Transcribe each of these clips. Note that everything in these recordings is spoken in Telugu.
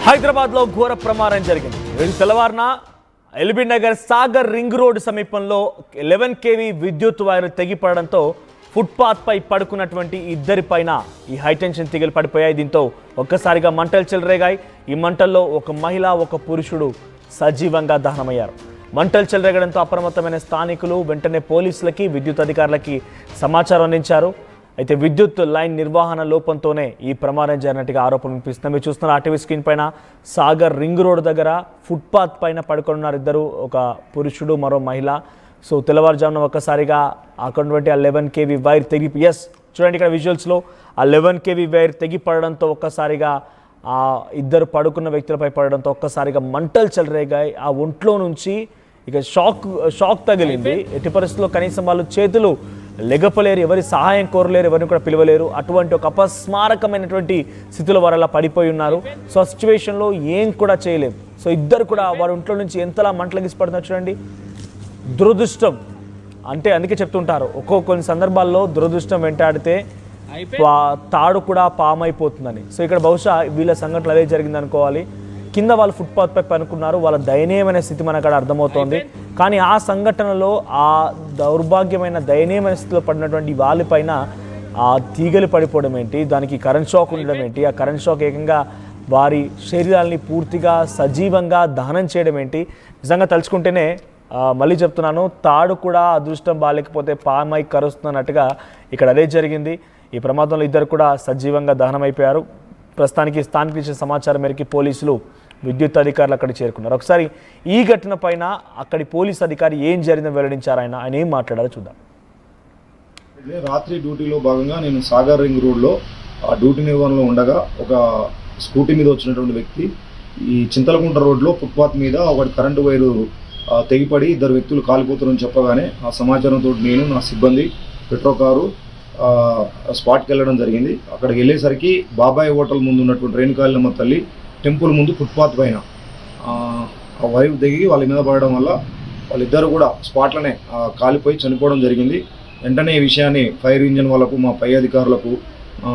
హైదరాబాద్లో ఘోర ప్రమాదం జరిగింది. తెల్లవారున ఎల్బీ నగర్ సాగర్ రింగ్ రోడ్ సమీపంలో 11 kV విద్యుత్ వైర్ తెగిపడడంతో ఫుట్పాత్ పై పడుకున్నటువంటి ఇద్దరిపైన ఈ హైటెన్షన్ తీగలు పడిపోయాయి. దీంతో ఒక్కసారిగా మంటలు చెలరేగాయి. ఈ మంటల్లో ఒక మహిళ ఒక పురుషుడు సజీవంగా దహనమయ్యారు. మంటలు చెలరేగడంతో అప్రమత్తమైన స్థానికులు వెంటనే పోలీసులకి విద్యుత్ అధికారులకి సమాచారం అందించారు. అయితే విద్యుత్ లైన్ నిర్వహణ లోపంతోనే ఈ ప్రమాదం జరిగినట్టుగా ఆరోపణ వినిపిస్తుంది. మీరు చూస్తున్న ఆర్టీవీ స్క్రీన్ పైన సాగర్ రింగ్ రోడ్ దగ్గర ఫుట్పాత్ పైన పడుకున్నారు ఇద్దరు, ఒక పురుషుడు మరో మహిళ. సో తెల్లవారుజామున ఒక్కసారిగా అక్కడ 11 kV వైర్ తెగి చూడండి ఇక్కడ విజువల్స్లో ఆ 11 kV వైర్ తెగి పడడంతో ఒక్కసారిగా ఆ ఇద్దరు పడుకున్న వ్యక్తులపై పడడంతో ఒక్కసారిగా మంటలు చెలరేగాయి. ఆ ఒంట్లో నుంచి ఇక షాక్ తగిలింది. ఎట్టి పరిస్థితుల్లో కనీసం వాళ్ళు చేతులు లెగపలేరు, ఎవరి సహాయం కోరలేరు, ఎవరిని కూడా పిలవలేరు. అటువంటి ఒక అపస్మారకమైనటువంటి స్థితిలో వారు అలా పడిపోయి ఉన్నారు. సో ఆ సిచ్యువేషన్లో ఏం కూడా చేయలేము. సో ఇద్దరు కూడా వారి ఒంట్లో నుంచి ఎంతలా మంటలు గీసిపడుతున్నారు చూడండి. దురదృష్టం అంటే అందుకే చెప్తుంటారు, కొన్ని సందర్భాల్లో దురదృష్టం వెంటాడితే తాడు కూడా పామైపోతుందని. సో ఇక్కడ బహుశా వీళ్ళ సంఘటన అదే జరిగింది అనుకోవాలి. కింద వాళ్ళు ఫుట్పాత్ పై పనుకున్నారు, వాళ్ళ దయనీయమైన స్థితి మనకు అక్కడ అర్థమవుతోంది. కానీ ఆ సంఘటనలో ఆ దౌర్భాగ్యమైన దయనీయమైన స్థితిలో పడినటువంటి వాళ్ళపైన ఆ తీగలు పడిపోవడం ఏంటి, దానికి కరెంట్ షాక్ ఉండడం ఏంటి, ఆ కరెంట్ షాక్ ఏకంగా వారి శరీరాల్ని పూర్తిగా సజీవంగా దహనం చేయడం ఏంటి. నిజంగా తలుచుకుంటేనే మళ్ళీ చెప్తున్నాను, తాడు కూడా అదృష్టం బాగాలేకపోతే పామై కరుస్తున్నట్టుగా ఇక్కడ అదే జరిగింది. ఈ ప్రమాదంలో ఇద్దరు కూడా సజీవంగా దహనమైపోయారు. ప్రస్తుతానికి స్థానిక ఇచ్చిన సమాచారం మేరకు పోలీసులు విద్యుత్ అధికారులు అక్కడికి చేరుకున్నారు. ఒకసారి ఈ ఘటన పైన అక్కడి పోలీస్ అధికారి ఏం జరిగిందని వెల్లడించారు, ఆయన ఏం మాట్లాడారో చూద్దాం. రాత్రి డ్యూటీలో భాగంగా నేను సాగర్ రింగ్ రోడ్లో ఆ డ్యూటీ నిర్వహణలో ఉండగా ఒక స్కూటీ మీద వచ్చినటువంటి వ్యక్తి ఈ చింతలకుంట రోడ్లో ఫుట్పాత్ మీద ఒకటి కరెంటు వైరు తెగిపడి ఇద్దరు వ్యక్తులు కాలిపోతారని చెప్పగానే ఆ సమాచారంతో నేను నా సిబ్బంది పెట్రో కారు స్పాట్కి వెళ్ళడం జరిగింది. అక్కడికి వెళ్ళేసరికి బాబాయ్ హోటల్ ముందు ఉన్నటువంటి రేణుకాయలమ్మ తల్లి టెంపుల్ ముందు ఫుట్పాత్ పైన ఆ వైర్ దిగి వాళ్ళ మీద పడడం వల్ల వాళ్ళిద్దరు కూడా స్పాట్లోనే కాలిపోయి చనిపోవడం జరిగింది. వెంటనే ఈ విషయాన్ని ఫైర్ ఇంజిన్ వాళ్ళకు, మా పై అధికారులకు,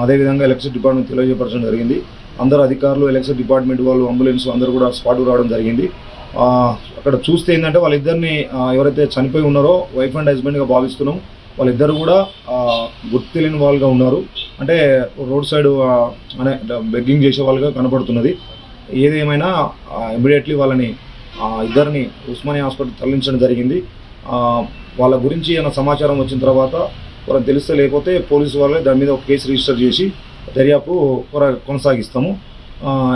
అదేవిధంగా ఎలక్ట్రిసిటీ డిపార్ట్మెంట్ తెలియజేయపరచడం జరిగింది. అందరు అధికారులు, ఎలక్ట్రిసిటీ డిపార్ట్మెంట్ వాళ్ళు, అంబులెన్స్ అందరూ కూడా స్పాట్కు రావడం జరిగింది. అక్కడ చూస్తే ఏంటంటే వాళ్ళిద్దరిని ఎవరైతే చనిపోయి ఉన్నారో వైఫ్ అండ్ హస్బెండ్గా భావిస్తున్నాం. వాళ్ళిద్దరు కూడా గుర్తు తెలియని వాళ్ళుగా ఉన్నారు. అంటే రోడ్ సైడ్ అనే బెగ్గింగ్ చేసే వాళ్ళుగా కనపడుతున్నది. ఏదేమైనా ఇమీడియట్లీ వాళ్ళని ఇద్దరిని ఉస్మానియా హాస్పిటల్ తరలించడం జరిగింది. వాళ్ళ గురించి ఏమైనా సమాచారం వచ్చిన తర్వాత వాళ్ళని తెలిస్తే, లేకపోతే పోలీసు వాళ్ళే దాని మీద ఒక కేసు రిజిస్టర్ చేసి దర్యాప్తు కొనసాగిస్తాము.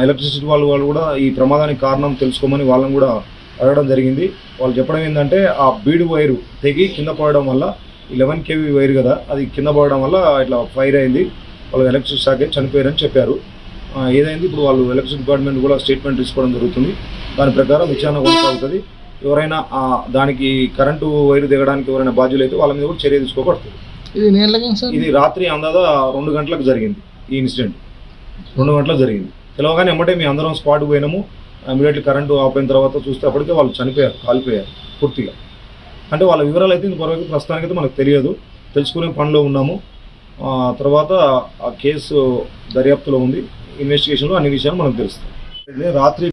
ఎలక్ట్రిసిటీ వాళ్ళు కూడా ఈ ప్రమాదానికి కారణం తెలుసుకోమని వాళ్ళని కూడా అడగడం జరిగింది. వాళ్ళు చెప్పడం ఏంటంటే ఆ బీడు వైరు తెగి కింద పడడం వల్ల 11 kV వైర్ కదా, అది కింద పడడం వల్ల ఇట్లా ఫైర్ అయింది, వాళ్ళు ఎలక్ట్రిసిటీ షాక్ చనిపోయారని చెప్పారు. ఏదైంది ఇప్పుడు వాళ్ళు ఎలక్ట్రిసిటీ డిపార్ట్మెంట్ కూడా స్టేట్మెంట్ తీసుకోవడం జరుగుతుంది. దాని ప్రకారం విచారణ కొనసాగుతుంది. ఎవరైనా దానికి కరెంటు వైరు దిగడానికి ఎవరైనా బాధ్యులు అయితే వాళ్ళ మీద కూడా చర్య తీసుకోబడుతుంది. ఇది రాత్రి అందాదా 2 గంటలకు జరిగింది. ఈ ఇన్సిడెంట్ 2 గంటలకు జరిగింది. తెలవగానే ఎమ్మటే మేము అందరం స్పాట్కి పోయినాము. ఇమీడియట్లీ కరెంటు ఆపిన తర్వాత చూస్తే అప్పటికే వాళ్ళు చనిపోయారు, కాలిపోయారు పూర్తిగా. అంటే వాళ్ళ వివరాలు అయితే ఇంతవరకు ప్రస్తుతానికైతే మనకు తెలియదు, తెలుసుకునే పనిలో ఉన్నాము. తర్వాత ఆ కేసు దర్యాప్తులో ఉంది, ఇన్వెస్టిగేషన్లో అన్ని విషయాలు మనకు తెలుస్తాయి. రాత్రి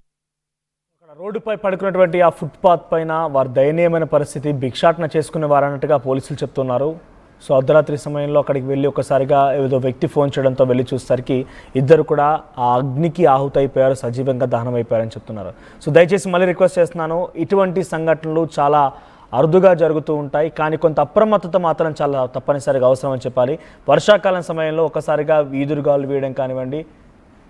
రోడ్డుపై పడుకున్నటువంటి ఆ ఫుట్పాత్ పైన వారి దయనీయమైన పరిస్థితి, భిక్షాటన చేసుకునే వారన్నట్టుగా పోలీసులు చెప్తున్నారు. సో అర్ధరాత్రి సమయంలో అక్కడికి వెళ్ళి ఒకసారిగా ఏదో వ్యక్తి ఫోన్ చేయడంతో వెళ్ళి చూసేసరికి ఇద్దరు కూడా ఆ అగ్నికి ఆహుతైపోయారు, సజీవంగా దహనం అయిపోయారని చెప్తున్నారు. సో దయచేసి మళ్ళీ రిక్వెస్ట్ చేస్తున్నాను, ఇటువంటి సంఘటనలు చాలా అరుదుగా జరుగుతూ ఉంటాయి, కానీ కొంత అప్రమత్తత మాత్రం చాలా తప్పనిసరిగా అవసరం అని చెప్పాలి. వర్షాకాలం సమయంలో ఒకసారిగా ఈదురుగాలు వేయడం కానివ్వండి,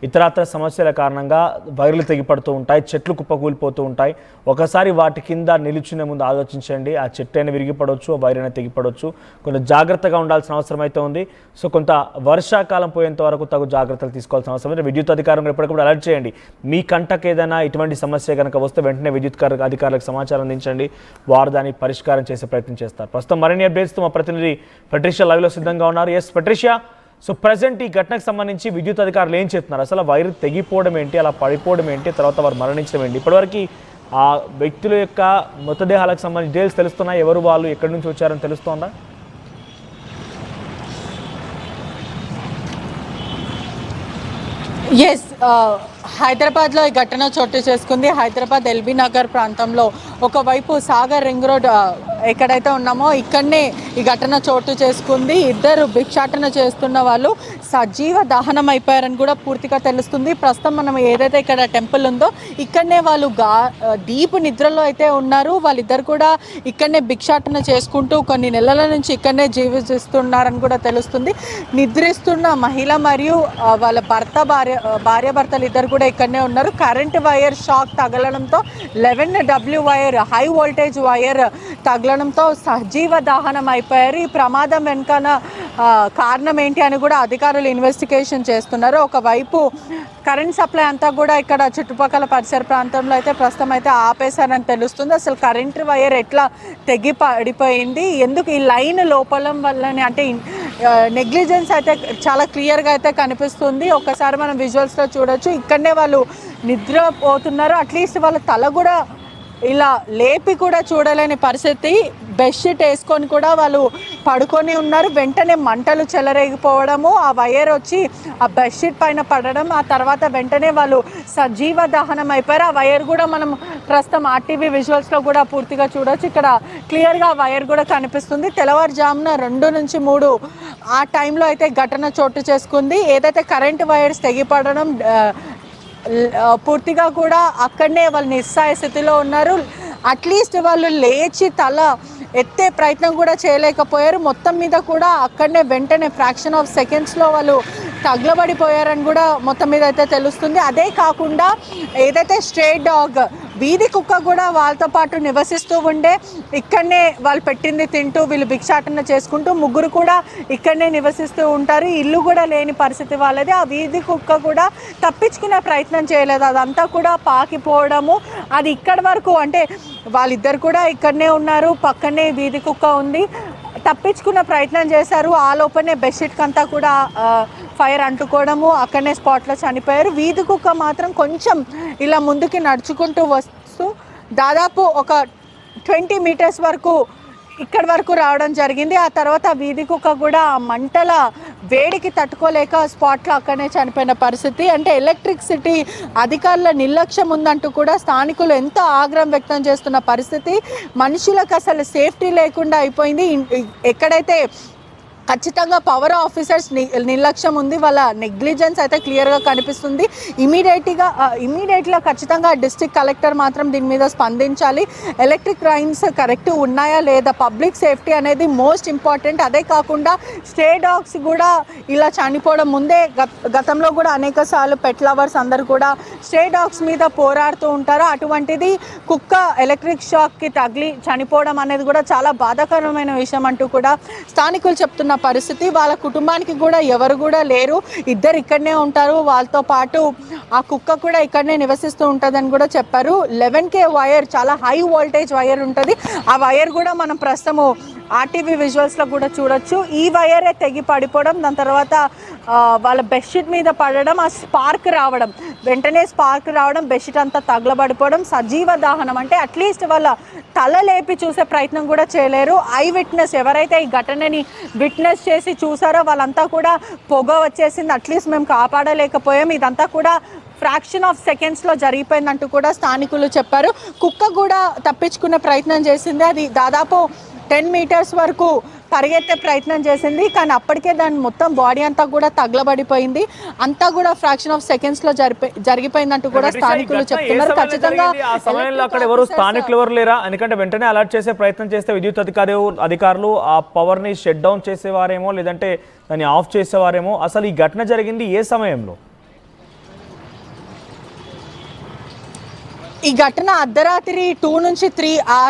ఇతరత్ర సమస్యల కారణంగా వైర్లు తెగిపడుతూ ఉంటాయి, చెట్లు కుప్పకూలిపోతూ ఉంటాయి. ఒకసారి వాటి కింద నిలుచునే ముందు ఆలోచించండి, ఆ చెట్టు అయినా విరిగిపడవచ్చు, ఆ వైర్ అయినా తెగిపడవచ్చు. కొంచెం జాగ్రత్తగా ఉండాల్సిన అవసరం అయితే ఉంది. సో కొంత వర్షాకాలం పోయేంత వరకు తగు జాగ్రత్తలు తీసుకోవాల్సిన అవసరం ఉంది. విద్యుత్ అధికారులు ఎప్పటికప్పుడు అలర్ట్ చేయండి. మీ కంటకు ఏదైనా ఇటువంటి సమస్య కనుక వస్తే వెంటనే విద్యుత్ అధికారులకు సమాచారం అందించండి, వారు దాన్ని పరిష్కారం చేసే ప్రయత్నం చేస్తారు. ప్రస్తుతం మరిన్ని అప్డేట్స్తో మా ప్రతినిధి పెట్రిషియా లైవ్లో సిద్ధంగా ఉన్నారు. ఎస్ పెట్రిషియా, సో ప్రజెంట్ ఈ ఘటనకు సంబంధించి విద్యుత్ అధికారులు ఏం చెప్తున్నారు, అసలు వైర్ తెగిపోవడం ఏంటి, అలా పడిపోవడం ఏంటి, తర్వాత వారు మరణించడం ఏంటి, ఇప్పటివరకు ఆ వ్యక్తుల యొక్క మృతదేహాలకు సంబంధించి డీటెయిల్స్ తెలుస్తున్నాయి, ఎవరు వాళ్ళు ఎక్కడి నుంచి వచ్చారని తెలుస్తోందా? ఎస్, హైదరాబాద్లో ఈ ఘటన చోటు చేసుకుంది. హైదరాబాద్ ఎల్బీ నగర్ ప్రాంతంలో ఒకవైపు సాగర్ రింగ్ రోడ్ ఎక్కడైతే ఉన్నామో ఇక్కడనే ఈ ఘటన చోటు చేసుకుంది. ఇద్దరు భిక్షాటన చేస్తున్న వాళ్ళు సజీవ దహనం అయిపోయారని కూడా పూర్తిగా తెలుస్తుంది. ప్రస్తుతం మనం ఏదైతే ఇక్కడ టెంపుల్ ఉందో ఇక్కడనే వాళ్ళు డీప్ నిద్రలో అయితే ఉన్నారు. వాళ్ళిద్దరు కూడా ఇక్కడనే భిక్షాటన చేసుకుంటూ కొన్ని నెలల నుంచి ఇక్కడనే జీవిస్తున్నారని కూడా తెలుస్తుంది. నిద్రిస్తున్న మహిళ మరియు వాళ్ళ భార్యాభర్తలు ఇద్దరు కూడా ఇక్కడనే ఉన్నారు. కరెంట్ వైర్ షాక్ తగలడంతో 11W wire, high voltage wire తగలడంతో సజీవ దహనం అయిపోయారు. ఈ ప్రమాదం వెనుకన కారణం ఏంటి అని కూడా అధికారులు ఇన్వెస్టిగేషన్ చేస్తున్నారు. ఒకవైపు కరెంట్ సప్లై అంతా కూడా ఇక్కడ చుట్టుపక్కల పరిసర ప్రాంతంలో అయితే ప్రస్తుతం అయితే ఆపేశారని తెలుస్తుంది. అసలు కరెంట్ వైర్ ఎట్లా తెగి పడిపోయింది, ఎందుకు ఈ లైన్ లోపలం వల్లనే అంటే నెగ్లిజెన్స్ అయితే చాలా క్లియర్గా అయితే కనిపిస్తుంది. ఒక్కసారి మనం విజువల్స్లో చూడొచ్చు. ఇక్కడనే వాళ్ళు నిద్రపోతున్నారు. అట్లీస్ట్ వాళ్ళ తల కూడా ఇలా లేపి కూడా చూడలేని పరిస్థితి. బెడ్షీట్ వేసుకొని కూడా వాళ్ళు పడుకొని ఉన్నారు. వెంటనే మంటలు చెలరేగిపోవడము, ఆ వైర్ వచ్చి ఆ బెడ్షీట్ పైన పడడం, ఆ తర్వాత వెంటనే వాళ్ళు సజీవ దహనం అయిపోయారు. ఆ వైర్ కూడా మనం ప్రస్తుతం ఆర్టీవీ విజువల్స్లో కూడా పూర్తిగా చూడవచ్చు. ఇక్కడ క్లియర్గా వైర్ కూడా కనిపిస్తుంది. తెల్లవారుజామున 2 నుంచి 3 ఆ టైంలో అయితే ఘటన చోటు చేసుకుంది. ఏదైతే కరెంట్ వైర్స్ తెగిపడడం పూర్తిగా కూడా అక్కడనే వాళ్ళు నిస్సాయ స్థితిలో ఉన్నారు. అట్లీస్ట్ వాళ్ళు లేచి తల ఎత్తే ప్రయత్నం కూడా చేయలేకపోయారు. మొత్తం మీద కూడా అక్కడనే వెంటనే ఫ్రాక్షన్ ఆఫ్ సెకండ్స్లో వాళ్ళు తగలబడిపోయారని కూడా మొత్తం మీద అయితే తెలుస్తుంది. అదే కాకుండా ఏదైతే స్ట్రే డాగ్, వీధి కుక్క కూడా వాళ్ళతో పాటు నివసిస్తూ ఉండే, ఇక్కడనే వాళ్ళు పెట్టింది తింటూ వీళ్ళు భిక్షాటన చేసుకుంటూ ముగ్గురు కూడా ఇక్కడనే నివసిస్తూ ఉంటారు. ఇల్లు కూడా లేని పరిస్థితి వాళ్ళది. ఆ వీధి కుక్క కూడా తప్పించుకునే ప్రయత్నం చేయలేదు. అదంతా కూడా పాకిపోవడము, అది ఇక్కడి వరకు అంటే వాళ్ళిద్దరు కూడా ఇక్కడనే ఉన్నారు, పక్కనే వీధి కుక్క ఉంది, తప్పించుకున్న ప్రయత్నం చేశారు. ఆ లోపలనే బెడ్షీట్కి అంతా కూడా ఫైర్ అంటుకోవడము, అక్కడనే స్పాట్లో చనిపోయారు. వీధి కుక్క మాత్రం కొంచెం ఇలా ముందుకి నడుచుకుంటూ వస్తూ దాదాపు ఒక 20 మీటర్స్ వరకు ఇక్కడి వరకు రావడం జరిగింది. ఆ తర్వాత వీధి కుక్క కూడా ఆ మంటల వేడికి తట్టుకోలేక స్పాట్లో అక్కడనే చనిపోయిన పరిస్థితి. అంటే ఎలక్ట్రిసిటీ అధికారుల నిర్లక్ష్యం ఉందంటూ కూడా స్థానికులు ఎంతో ఆగ్రహం వ్యక్తం చేస్తున్న పరిస్థితి. మనుషులకు అసలు సేఫ్టీ లేకుండా అయిపోయింది. ఎక్కడైతే ఖచ్చితంగా పవర్ ఆఫీసర్స్ నిర్లక్ష్యం ఉంది, వాళ్ళ నెగ్లిజెన్స్ అయితే క్లియర్గా కనిపిస్తుంది. ఇమీడియట్గా ఖచ్చితంగా డిస్ట్రిక్ట్ కలెక్టర్ మాత్రం దీని మీద స్పందించాలి. ఎలక్ట్రిక్ లైన్స్ కరెక్ట్ ఉన్నాయా లేదా, పబ్లిక్ సేఫ్టీ అనేది మోస్ట్ ఇంపార్టెంట్. అదే కాకుండా స్ట్రే డాగ్స్ కూడా ఇలా చనిపోవడం ముందే గతంలో కూడా అనేక సార్లు పెట్ లవర్స్ అందరూ కూడా స్ట్రే డాగ్స్ మీద పోరాడుతూ ఉంటారు. అటువంటిది కుక్క ఎలక్ట్రిక్ షాక్కి తగిలి చనిపోవడం అనేది కూడా చాలా బాధాకరమైన విషయం అంటూ కూడా స్థానికులు చెప్తున్న పరిస్థితి. వాళ్ళ కుటుంబానికి కూడా ఎవరు కూడా లేరు, ఇద్దరు ఇక్కడనే ఉంటారు. వాళ్ళతో పాటు ఆ కుక్క కూడా ఇక్కడనే నివసిస్తూ ఉంటుందని కూడా చెప్పారు. 11K వైర్, చాలా హై వోల్టేజ్ వైర్ ఉంటుంది. ఆ వైర్ కూడా మనం ప్రస్తుతము ఆర్టీవీ విజువల్స్లో కూడా చూడొచ్చు. ఈ వైరే తెగి పడిపోవడం, దాని తర్వాత వాళ్ళ బెడ్షీట్ మీద పడడం, ఆ స్పార్క్ రావడం, వెంటనే స్పార్క్ రావడం, బెడ్షీట్ అంతా తగలబడిపోవడం, సజీవ దహనం. అంటే అట్లీస్ట్ వాళ్ళ తల లేపి చూసే ప్రయత్నం కూడా చేయలేరు. ఐ విట్నెస్ ఎవరైతే ఈ ఘటనని విట్నెస్ చేసి చూసారో వాళ్ళంతా కూడా పొగ వచ్చేసింది, అట్లీస్ట్ మేము కాపాడలేకపోయాం, ఇదంతా కూడా ఫ్రాక్షన్ ఆఫ్ సెకండ్స్లో జరిగిపోయిందంటూ కూడా స్థానికులు చెప్పారు. కుక్క కూడా తప్పించుకునే ప్రయత్నం చేసింది. అది దాదాపు 10 మీటర్స్ వరకు పరిగెత్తే ప్రయత్నం చేసింది, కానీ అప్పటికే దాని మొత్తం బాడీ అంతా కూడా తగలబడిపోయింది. అంతా కూడా ఫ్రాక్షన్ ఆఫ్ సెకండ్స్లో జరిగిపోయిందంటూ కూడా స్థానికులు చెప్తున్నారు. ఖచ్చితంగా ఆ సమయంలో అక్కడ ఎవరు స్థానికులు ఎవరు లేరా? ఎందుకంటే వెంటనే అలర్ట్ చేసే ప్రయత్నం చేస్తే విద్యుత్ అధికారులు ఆ పవర్ని షట్ డౌన్ చేసేవారేమో, లేదంటే దాన్ని ఆఫ్ చేసేవారేమో. అసలు ఈ ఘటన జరిగింది ఏ సమయంలో? ఈ ఘటన అర్ధరాత్రి 2 నుంచి 3 ఆ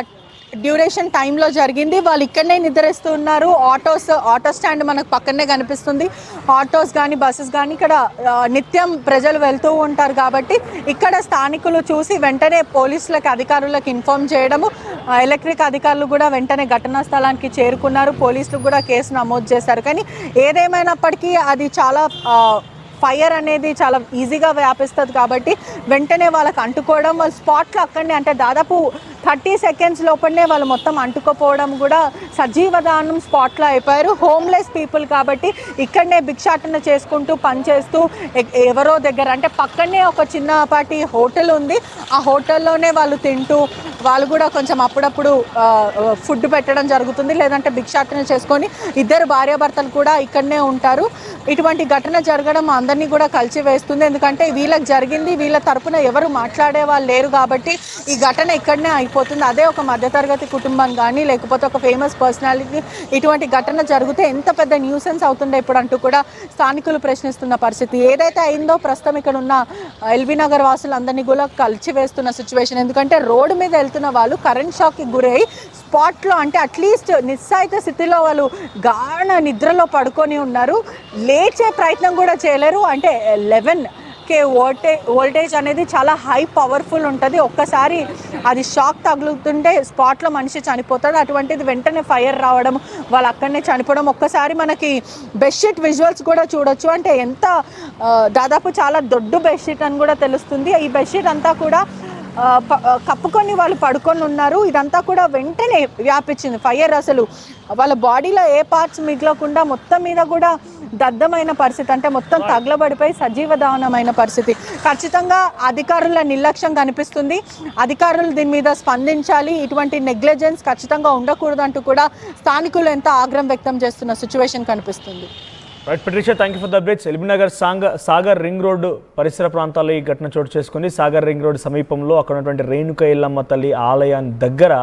డ్యూరేషన్ టైంలో జరిగింది. వాళ్ళు ఇక్కడనే నిద్రిస్తూ ఉన్నారు. ఆటో స్టాండ్ మనకు పక్కనే కనిపిస్తుంది. ఆటోస్ కానీ బస్సెస్ కానీ ఇక్కడ నిత్యం ప్రజలు వెళ్తూ ఉంటారు కాబట్టి ఇక్కడ స్థానికులు చూసి వెంటనే పోలీసులకు అధికారులకు ఇన్ఫార్మ్ చేయడము, ఎలక్ట్రిక్ అధికారులు కూడా వెంటనే ఘటనా స్థలానికి చేరుకున్నారు. పోలీసులు కూడా కేసు నమోదు చేశారు. కానీ ఏదేమైనప్పటికీ అది చాలా ఫైర్ అనేది చాలా ఈజీగా వ్యాపిస్తుంది కాబట్టి వెంటనే వాళ్ళకి అంటుకోవడం, వాళ్ళ స్పాట్లో అక్కడనే అంటే దాదాపు 30 సెకండ్స్ లోపలనే వాళ్ళు మొత్తం అంటుకోపోవడం కూడా సజీవదానం స్పాట్లో అయిపోయారు. హోమ్లెస్ పీపుల్ కాబట్టి ఇక్కడనే భిక్షాటన చేసుకుంటూ పనిచేస్తూ ఎవరో దగ్గర అంటే పక్కనే ఒక చిన్నపాటి హోటల్ ఉంది, ఆ హోటల్లోనే వాళ్ళు తింటూ వాళ్ళు కూడా కొంచెం అప్పుడప్పుడు ఫుడ్ పెట్టడం జరుగుతుంది, లేదంటే భిక్షాటన చేసుకొని ఇద్దరు భార్యాభర్తలు కూడా ఇక్కడనే ఉంటారు. ఇటువంటి ఘటన జరగడం అందరినీ కూడా కలిసి వేస్తుంది, ఎందుకంటే వీళ్ళకి జరిగింది, వీళ్ళ తరపున ఎవరు మాట్లాడే వాళ్ళు లేరు కాబట్టి ఈ ఘటన ఇక్కడనే అయిపోతుంది. అదే ఒక మధ్యతరగతి కుటుంబం కానీ లేకపోతే ఒక ఫేమస్ పర్సనాలిటీ ఇటువంటి ఘటన జరిగితే ఎంత పెద్ద న్యూసెన్స్ అవుతుండే ఇప్పుడు అంటూ కూడా స్థానికులు ప్రశ్నిస్తున్న పరిస్థితి. ఏదైతే అయిందో ప్రస్తుతం ఇక్కడ ఉన్న ఎల్బీ నగర్ వాసులందరినీ కూడా కలిసి వేస్తున్న సిచ్యువేషన్. ఎందుకంటే రోడ్డు మీద వెళ్తున్న వాళ్ళు కరెంట్ షాక్కి గురై స్పాట్లో అంటే అట్లీస్ట్ నిస్సాయిత స్థితిలో వాళ్ళు గాఢ నిద్రలో పడుకొని ఉన్నారు, లేచే ప్రయత్నం కూడా చేయలేరు. అంటే 11K వోల్టేజ్ అనేది చాలా హై పవర్ఫుల్ ఉంటుంది, ఒక్కసారి అది షాక్ తగులుతుంటే స్పాట్లో మనిషి చనిపోతాడు. అటువంటిది వెంటనే ఫైర్ రావడం, వాళ్ళు అక్కడనే చనిపోవడం. ఒక్కసారి మనకి బెడ్షీట్ విజువల్స్ కూడా చూడొచ్చు, అంటే ఎంత దాదాపు చాలా దొడ్డు బెడ్షీట్ అని కూడా తెలుస్తుంది. ఈ బెడ్షీట్ అంతా కూడా కప్పుకొని వాళ్ళు పడుకొని ఉన్నారు. ఇదంతా కూడా వెంటనే వ్యాపించింది ఫైర్. అసలు వాళ్ళ బాడీలో ఏ పార్ట్స్ మిగలకుండా మొత్తం మీద కూడా దద్దమైన పరిస్థితి, అంటే మొత్తం తగలబడిపోయి సజీవ దహనమైన పరిస్థితి. ఖచ్చితంగా అధికారుల నిర్లక్ష్యం కనిపిస్తుంది, అధికారులు దీని మీద స్పందించాలి, ఇటువంటి నెగ్లిజెన్స్ ఖచ్చితంగా ఉండకూడదు అంటూ కూడా స్థానికులు ఎంత ఆగ్రహం వ్యక్తం చేస్తున్న సిచ్యువేషన్ కనిపిస్తుంది. Right Patricia, thank you for the updates. LB Nagar Sagar ring road పరిసర ప్రాంతాల్లో ఈ ఘటన చోటు చేసుకుంది. సాగర్ రింగ్ రోడ్డు సమీపంలో అక్కడ ఉన్నటువంటి రేణుక ఎల్లమ్మ తల్లి ఆలయాన్ని దగ్గర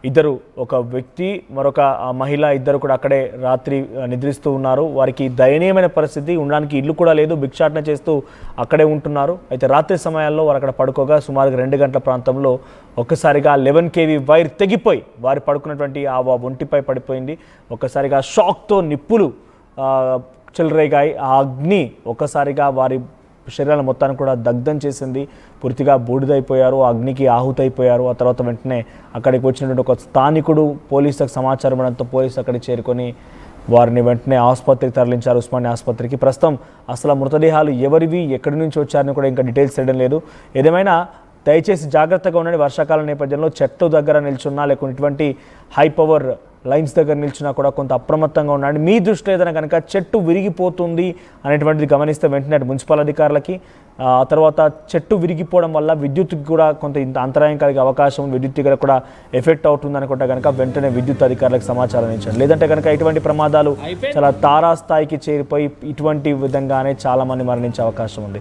ఇద్దరు, ఒక వ్యక్తి మరొక మహిళ, ఇద్దరు కూడా అక్కడే రాత్రి నిద్రిస్తూ ఉన్నారు. వారికి దయనీయమైన పరిస్థితి, ఉండడానికి ఇల్లు కూడా లేదు, భిక్షాటన చేస్తూ అక్కడే ఉంటున్నారు. అయితే రాత్రి సమయాల్లో వారు అక్కడ పడుకోగా సుమారుగా 2 గంటల ప్రాంతంలో ఒక్కసారిగా 11 kV వైర్ తెగిపోయి వారు పడుకున్నటువంటి ఆ ఒంటిపై పడిపోయింది. ఒక్కసారిగా షాక్తో నిప్పులు చెలరేగాయి. ఆ అగ్ని ఒక్కసారిగా వారి శరీరాల మొత్తాన్ని కూడా దగ్ధం చేసింది, పూర్తిగా బూడిదైపోయారు, అగ్నికి ఆహుతైపోయారు. ఆ తర్వాత వెంటనే అక్కడికి వచ్చినటువంటి ఒక స్థానికుడు పోలీసులకు సమాచారం ఇవ్వడంతో పోలీసు అక్కడికి చేరుకొని వారిని వెంటనే ఆసుపత్రికి తరలించారు, ఉస్మానియా ఆసుపత్రికి. ప్రస్తుతం అసలు మృతదేహాలు ఎవరివి, ఎక్కడి నుంచి వచ్చారని కూడా ఇంకా డీటెయిల్స్ తెలియడం లేదు. ఏదేమైనా దయచేసి జాగ్రత్తగా ఉండండి. వర్షాకాలం నేపథ్యంలో చెట్టు దగ్గర నిల్చున్నా లేకుంటే ఇటువంటి హై పవర్ లైన్స్ దగ్గర నిల్చున్నా కూడా కొంత అప్రమత్తంగా ఉండండి. మీ దృష్టిలో ఏదైనా కనుక చెట్టు విరిగిపోతుంది అనేటువంటిది గమనిస్తే వెంటనే మున్సిపల్ అధికారులకి, ఆ తర్వాత చెట్టు విరిగిపోవడం వల్ల విద్యుత్కి కూడా కొంత ఇంత అంతరాయం కలిగే అవకాశం, విద్యుత్ దగ్గర కూడా ఎఫెక్ట్ అవుతుంది అనుకుంటే కనుక వెంటనే విద్యుత్ అధికారులకు సమాచారం ఇచ్చండి. లేదంటే కనుక ఇటువంటి ప్రమాదాలు చాలా తారాస్థాయికి చేరిపోయి ఇటువంటి విధంగానే చాలామంది మరణించే అవకాశం ఉంది.